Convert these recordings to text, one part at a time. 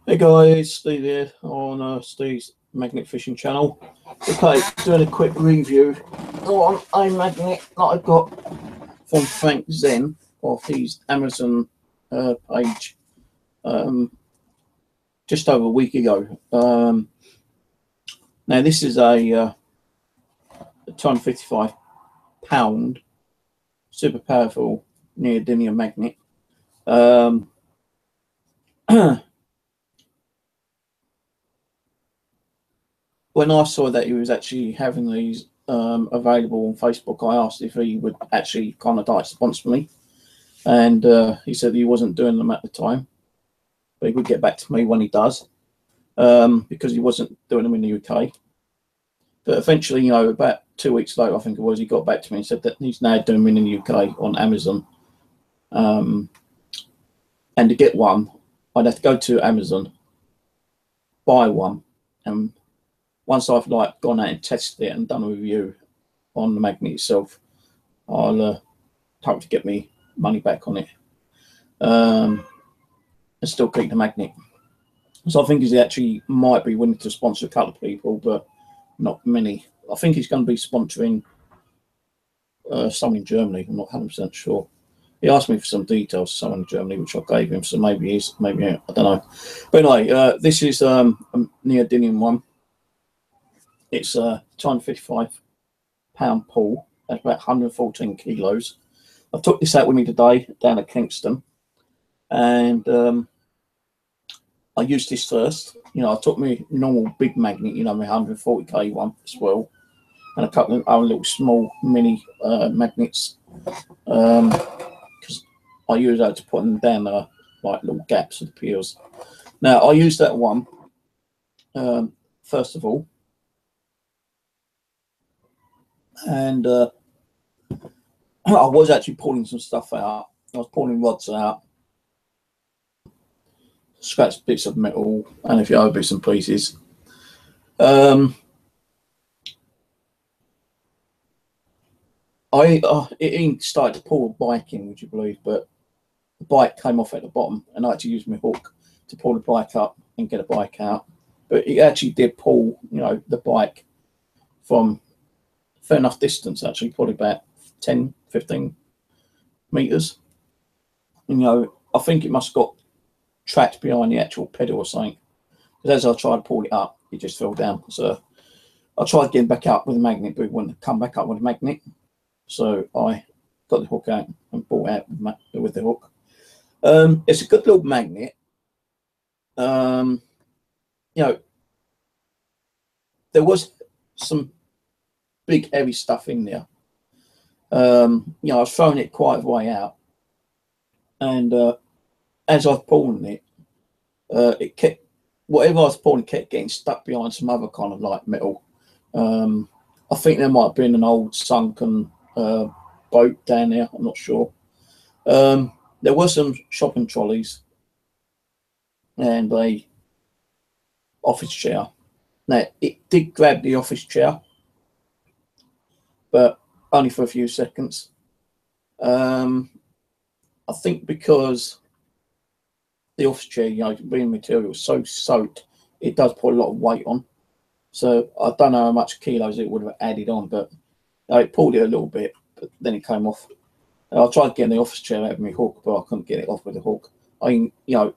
Hey guys, Steve here on Steve's Magnet Fishing channel. Okay, doing a quick review on a magnet that I got from Frank Zen off his Amazon page just over a week ago. Now this is a 255-pound super powerful neodymium magnet. When I saw that he was actually having these available on Facebook, I asked if he would actually kind of like sponsor me, and he said he wasn't doing them at the time, but he would get back to me when he does, because he wasn't doing them in the UK. But eventually, you know, about 2 weeks later, I think it was, he got back to me and said that he's now doing them in the UK on Amazon. And to get one, I'd have to go to Amazon, buy one, and once I've like gone out and tested it and done a review on the magnet itself, I'll hope to get me money back on it, and still keep the magnet. So I think he actually might be willing to sponsor a couple of people, but not many. I think he's going to be sponsoring someone in Germany. I'm not 100% sure. He asked me for some details, someone in Germany, which I gave him. So maybe he's, maybe I don't know. But anyway, this is a neodymium one. It's a 255-pound pull. That's about 114 kilos. I took this out with me today down at Kingston, and I used this first. You know, I took my normal big magnet, you know, my 140k one as well, and a couple of other little small mini magnets, because I use that to put them down like little gaps of the peels. Now I used that one first of all. And I was actually pulling some stuff out. I was pulling rods out, scratched bits of metal, and a few other bits and pieces. It started to pull a bike in, would you believe? But the bike came off at the bottom, and I had to use my hook to pull the bike up and get the bike out. But it actually did pull, you know, the bike from fair enough distance, actually, probably about 10-15 meters. You know, I think it must have got trapped behind the actual pedal or something, because as I tried to pull it up, it just fell down. So I tried getting back up with the magnet, but it wouldn't come back up with the magnet. So I got the hook out and brought it out with the hook. It's a good little magnet. You know, there was some big heavy stuff in there. You know, I was throwing it quite a way out, and as I was pulling it, it kept, whatever I was pulling kept getting stuck behind some other kind of like metal. I think there might have been an old sunken boat down there, I'm not sure. There were some shopping trolleys and a office chair. Now it did grab the office chair, but only for a few seconds. I think because the office chair, you know, being material is so soaked, it does put a lot of weight on. So I don't know how much kilos it would have added on, but it pulled it a little bit, but then it came off. I tried getting the office chair out of my hook, but I couldn't get it off with the hook. You know,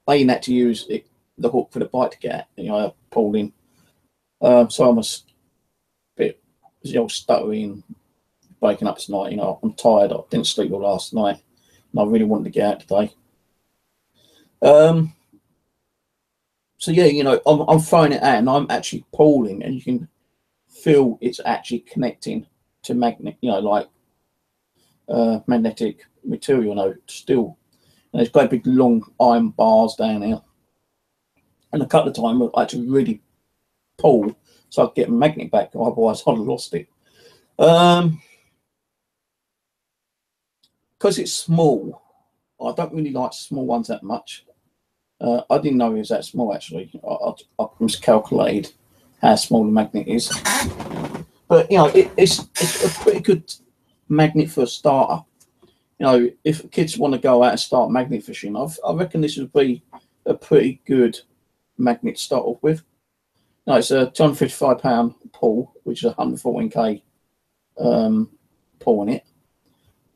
I even had to use the hook for the bike to get at, you know, I pulled in. So I was a bit, you know, stuttering, waking up tonight. You know, I'm tired. I didn't sleep all last night, and I really wanted to get out today. So yeah, you know, I'm throwing it out, and I'm actually pulling, and you can feel it's actually connecting to magnet, you know, like magnetic material, you know, still. And there's great big long iron bars down here, and a couple of times I had to really pull so I could get my magnet back, otherwise I'd have lost it. Because it's small, I don't really like small ones that much. I didn't know it was that small, actually. I miscalculated how small the magnet is. But, you know, it's a pretty good magnet for a starter. You know, if kids want to go out and start magnet fishing, I reckon this would be a pretty good magnet to start off with. No, it's a £255 pull, which is a 114k pull in it.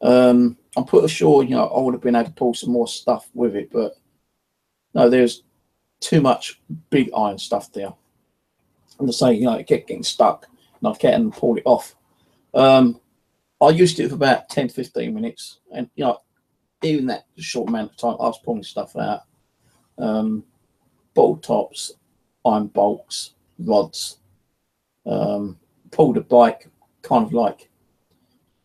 I'm pretty sure, you know, I would have been able to pull some more stuff with it, but no, there's too much big iron stuff there. And to say, you know, it kept getting stuck, and I can't pull it off. I used it for about 10 to 15 minutes, and you know, even that short amount of time, I was pulling stuff out. Bottle tops, iron bolts, rods. Pulled the bike kind of like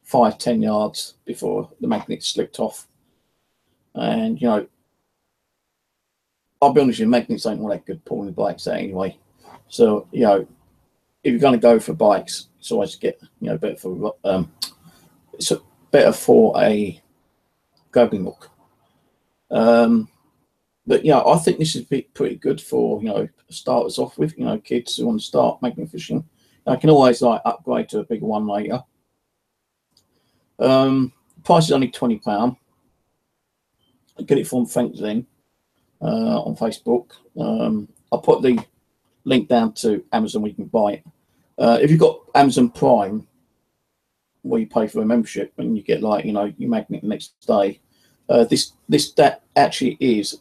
5-10 yards before the magnet slipped off. And you know, I'll be honest with you, magnets ain't all that good pulling bikes out anyway. So you know, if you're going to go for bikes, it's always get, you know, better for it's better for a grabbing hook. But yeah, I think this is pretty good for, you know, starters off with, you know, kids who want to start magnet fishing. I can always like upgrade to a bigger one later. Price is only £20. I get it from Frank Zen on Facebook. I'll put the link down to Amazon where you can buy it. If you've got Amazon Prime, where you pay for a membership and you get, like, you know, your magnet the next day, that actually is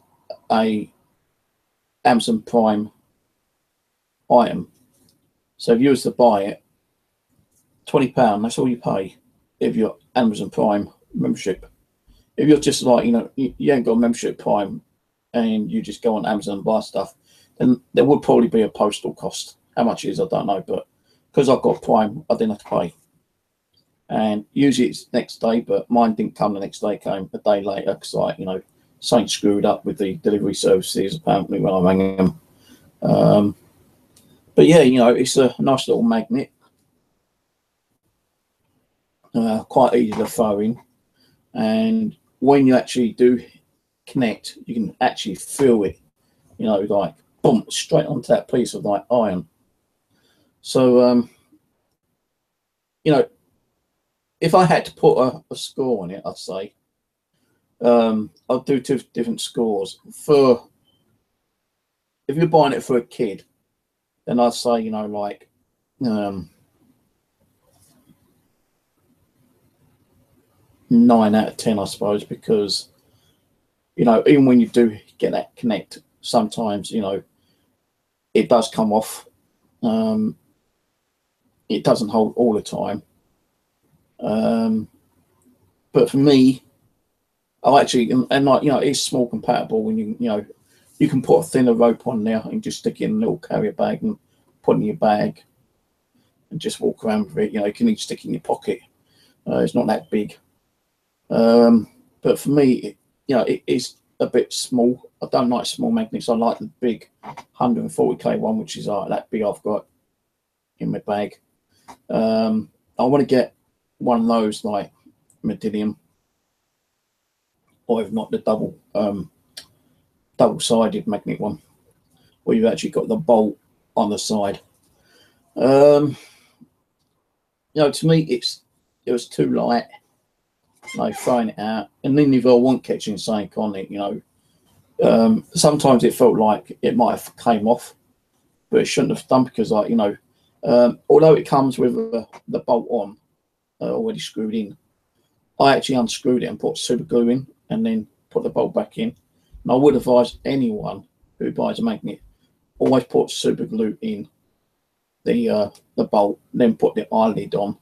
a Amazon Prime item. So if you was to buy it, £20, that's all you pay if you're Amazon Prime membership. If you're just like, you know, you ain't got a membership Prime and you just go on Amazon and buy stuff, then there would probably be a postal cost. How much it is, I don't know, but because I've got Prime, I didn't have to pay. And usually it's next day, but mine didn't come the next day, it came a day later, because, like, you know, something screwed up with the delivery services apparently when I rang them. But yeah, you know, it's a nice little magnet, quite easy to throw in, and when you actually do connect, you can actually feel it, you know, like boom, straight onto that piece of like iron. So you know, if I had to put a score on it, I'd say I'll do 2 different scores. For if you're buying it for a kid, then I'd say, you know, like 9 out of 10, I suppose, because, you know, even when you do get that connect, sometimes, you know, it does come off. It doesn't hold all the time. But for me, I actually, and like, you know, it's small compatible. When you know, you can put a thinner rope on there and just stick it in a little carrier bag and put it in your bag and just walk around with it. You know, you can even stick it in your pocket. It's not that big. But for me, you know, it is a bit small. I don't like small magnets. I like the big 140k one, which is like that big I've got in my bag. I want to get one of those, like Neodymium, or if not, the double-sided magnet one, where you've actually got the bolt on the side. You know, to me, it was too light. Like throwing it out, and then if I want catching something on it, you know, sometimes it felt like it might have came off, but it shouldn't have done, because, like, you know, although it comes with the bolt on already screwed in, I actually unscrewed it and put super glue in and then put the bolt back in. And I would advise anyone who buys a magnet, always put super glue in the bolt, then put the eyelid on,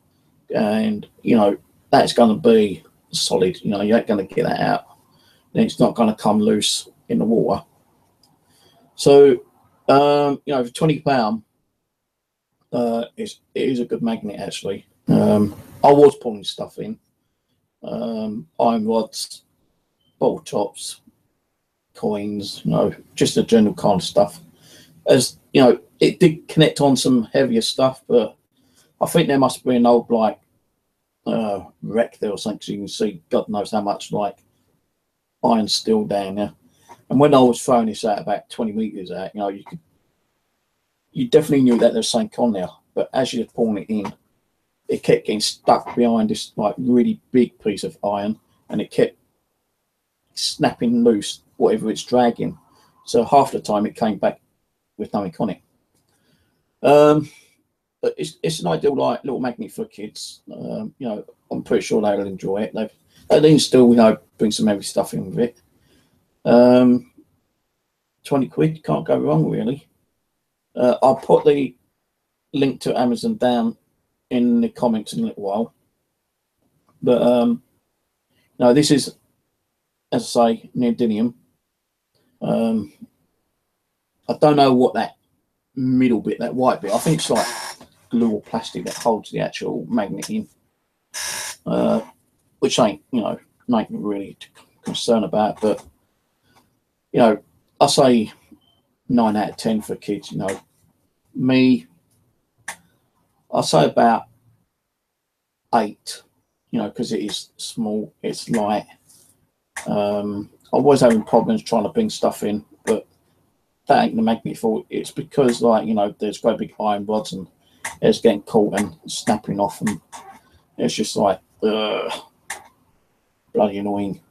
and, you know, that's going to be solid. You know, you ain't going to get that out, then it's not going to come loose in the water. So you know, for £20, it is a good magnet, actually. I was pulling stuff in, iron rods, bottle tops, coins, you know, just the general kind of stuff. As you know, it did connect on some heavier stuff, but I think there must be an old, like, wreck there or something, so you can see God knows how much, like, iron steel down there. And when I was throwing this out about 20 meters out, you know, you definitely knew that there was something on there, but as you're pulling it in, it kept getting stuck behind this, like, really big piece of iron, and it kept snapping loose whatever it's dragging. So half the time it came back with nothing on it. But it's an ideal like little magnet for kids. You know, I'm pretty sure they'll enjoy it. They then still, you know, bring some heavy stuff in with it. 20 quid, can't go wrong really. I'll put the link to Amazon down in the comments in a little while. But no, this is, as I say, neodymium. I don't know what that middle bit, that white bit, I think it's like glue or plastic that holds the actual magnet in, which ain't, you know, nothing really concerned about. But you know, I say 9 out of 10 for kids. You know, me, I say about 8. You know, because it is small, it's light. I was having problems trying to bring stuff in, but that ain't the magnet fault. It's because, like, you know, there's great big iron rods and it's getting caught and snapping off, and it's just like bloody annoying.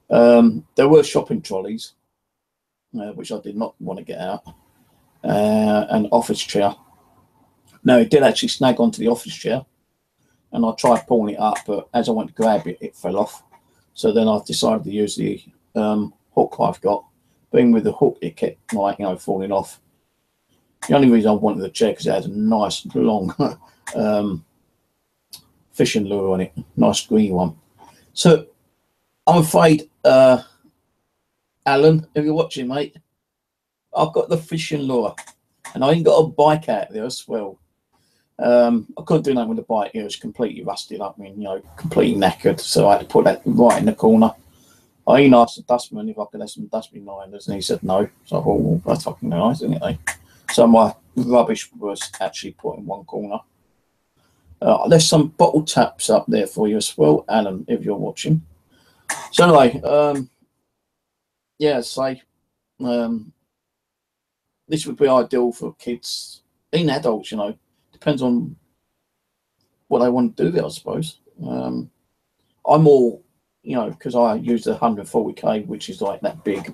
There were shopping trolleys, which I did not want to get out, an office chair. No, it did actually snag onto the office chair, and I tried pulling it up, but as I went to grab it, it fell off. So then I decided to use the hook I've got. Being with the hook, it kept, like, you know, falling off. The only reason I wanted the chair because it has a nice long fishing lure on it, nice green one. So I'm afraid, Alan, if you're watching, mate, I've got the fishing lure, and I ain't got a bike out there as well. I couldn't do nothing with the bike. It was completely rusted up. I mean, you know, completely knackered. So I had to put that right in the corner. I even asked the dustman if I could have some dustbin liners, and he said no. So I thought, well, that's fucking nice, isn't it? So my rubbish was actually put in one corner. There's some bottle taps up there for you as well, Alan, if you're watching. So anyway, yeah, say this would be ideal for kids, even adults, you know. Depends on what they want to do there, I suppose. I'm all, you know, because I use the 140K, which is like that big.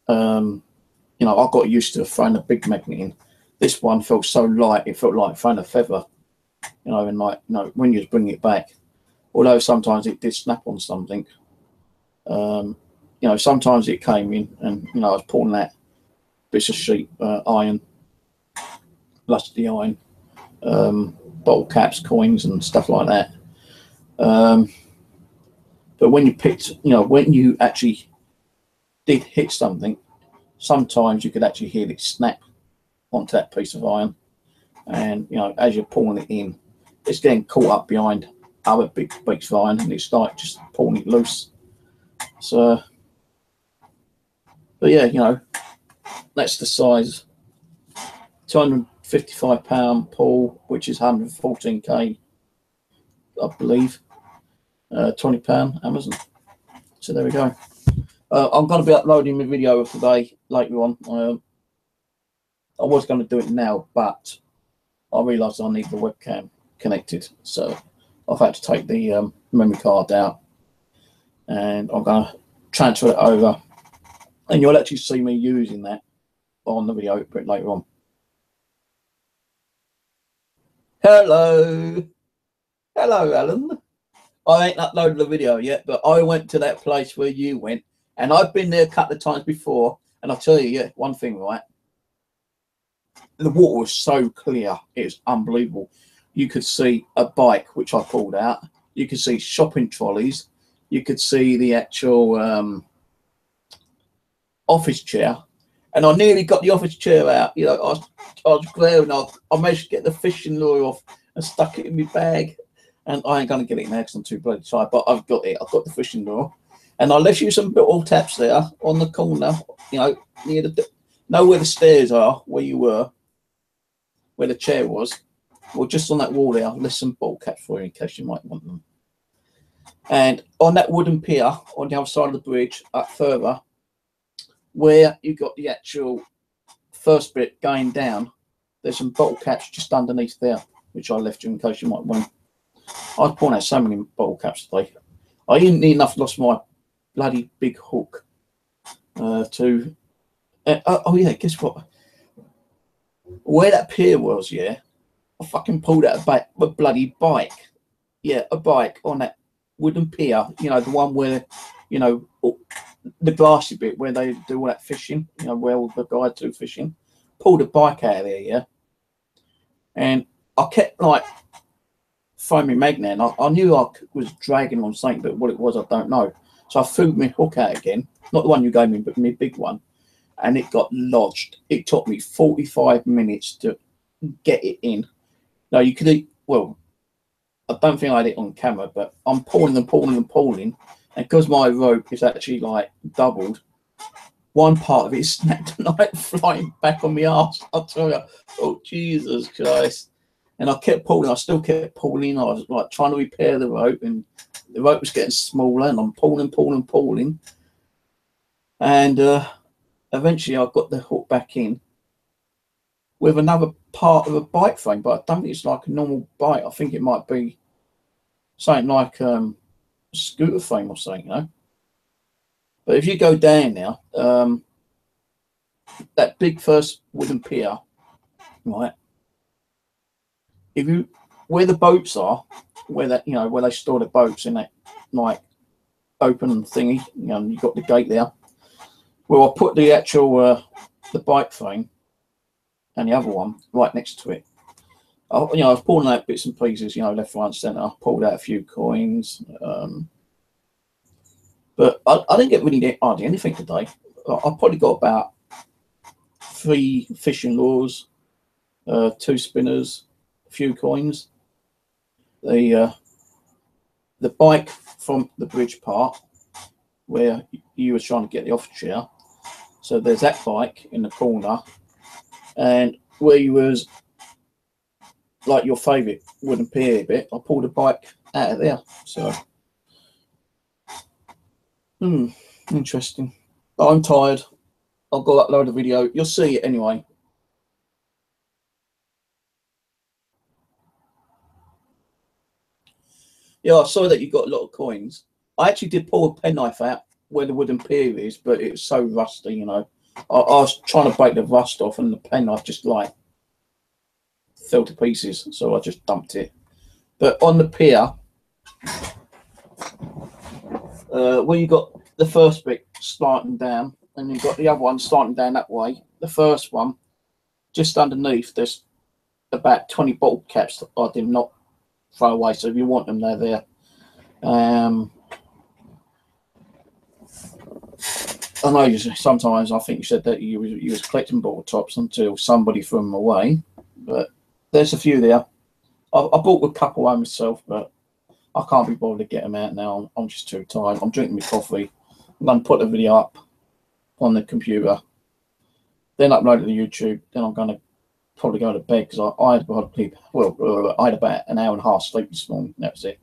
You know, I got used to throwing a big magnet in. This one felt so light, it felt like throwing a feather. You know, and like, you know, when you bring it back, although sometimes it did snap on something. You know, sometimes it came in, and you know, I was pulling that bits of sheet iron, rusty iron, bottle caps, coins, and stuff like that. But when you picked, you know, when you actually did hit something, sometimes you could actually hear it snap onto that piece of iron, and you know, as you're pulling it in, it's getting caught up behind other big bits of iron, and it's like just pulling it loose. So, but yeah, you know, that's the size. 255 pound pull, which is 114K, I believe. £20 Amazon. So there we go. I'm going to be uploading my video of today later on. I was going to do it now, but I realised I need the webcam connected, so I've had to take the memory card out, and I'm going to transfer it over, and you'll actually see me using that on the video a bit later on. Hello, Alan. I ain't uploaded the video yet, but I went to that place where you went, and I've been there a couple of times before, and I'll tell you, yeah, one thing, right? The water was so clear, it was unbelievable. You could see a bike, which I pulled out. You could see shopping trolleys. You could see the actual office chair, and I nearly got the office chair out. You know, I was glaring. I managed to get the fishing lure off and stuck it in my bag. And I ain't going to get it now because I'm too bloody tired, but I've got it. I've got the fishing lure. And I left you some bottle taps there on the corner, you know, near the, know where the stairs are, where you were, where the chair was. Well, just on that wall there, I've left some bottle caps for you in case you might want them. And on that wooden pier on the other side of the bridge, up further, where you got the actual first bit going down, there's some bottle caps just underneath there, which I left you in case you might want them. I was pulling out so many bottle caps today. I didn't need enough, lost my bloody big hook to. Oh yeah, guess what? Where that pier was, yeah, I fucking pulled out a bloody bike. Yeah, a bike on that wooden pier, you know, the one where, you know, the grassy bit where they do all that fishing, you know, where all the guys do fishing. Pulled a bike out of there, yeah. And I kept like throwing my magnet. I knew I was dragging on something, but what it was, I don't know. So I threw my hook out again, not the one you gave me, but my big one. And it got lodged. It took me 45 minutes to get it in. Now you could, well, I don't think I had it on camera, but I'm pulling and pulling and pulling. And because my rope is actually like doubled, one part of it snapped like flying back on my ass. I'll tell you, oh Jesus Christ. And I kept pulling, I still kept pulling. I was like trying to repair the rope, and the rope was getting smaller, and I'm pulling. And eventually I got the hook back in with another part of a bike frame, but I don't think it's like a normal bike. I think it might be something like a scooter frame or something, you know. But if you go down now, that big first wooden pier, right? If you, where the boats are, where that, you know, where they store the boats in that like open thingy, you know, you've got the gate there. Well, I put the actual the bike frame and the other one right next to it. I was pulling out bits and pieces, you know, left, right, and centre. I pulled out a few coins, but I didn't get really hardly anything today. I probably got about 3 fishing lures, 2 spinners, a few coins. The bike from the bridge part where you were trying to get the off chair. So there's that bike in the corner, and where you was like your favourite wooden pier bit, I pulled a bike out of there. So, interesting. I'm tired. I'll go upload a video. You'll see it anyway. Yeah, I saw that you got a lot of coins. I actually did pull a penknife out where the wooden pier is, but it was so rusty, you know. I was trying to break the rust off, and the penknife just like fell to pieces, so I just dumped it. But on the pier, where you got the first bit starting down, and you've got the other one starting down that way. The first one, just underneath, there's about 20 bottle caps that I did not throw away. So if you want them, they're there. I know sometimes I think you said that you was collecting bottle tops until somebody threw them away, but there's a few there. I bought a couple by myself, but I can't be bothered to get them out now. I'm just too tired. I'm drinking my coffee. I'm going to put the video up on the computer, then upload it to YouTube. Then I'm going to probably go to bed because I had about an hour and a half sleep this morning. That was it.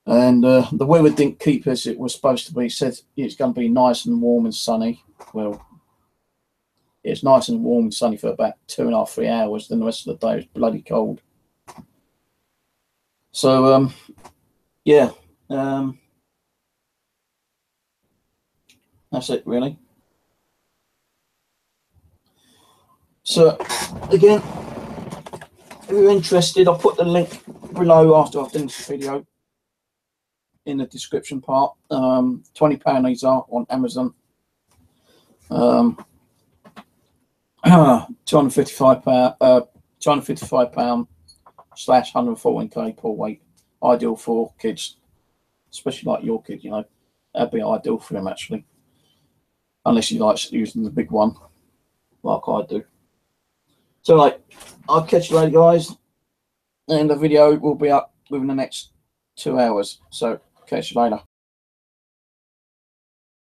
And the weather didn't keep as it was supposed to be. It said it's going to be nice and warm and sunny. Well, it's nice and warm and sunny for about 2.5 to 3 hours. Then the rest of the day was bloody cold. So yeah, that's it really. So again, if you're interested, I'll put the link below after I've done this video in the description part. £20 these are on Amazon. £255 / 114k per weight. Ideal for kids, especially like your kid, you know. That'd be ideal for him actually, unless he likes using the big one like I do. So like, I'll catch you later guys, and the video will be up within the next 2 hours. So catch you later.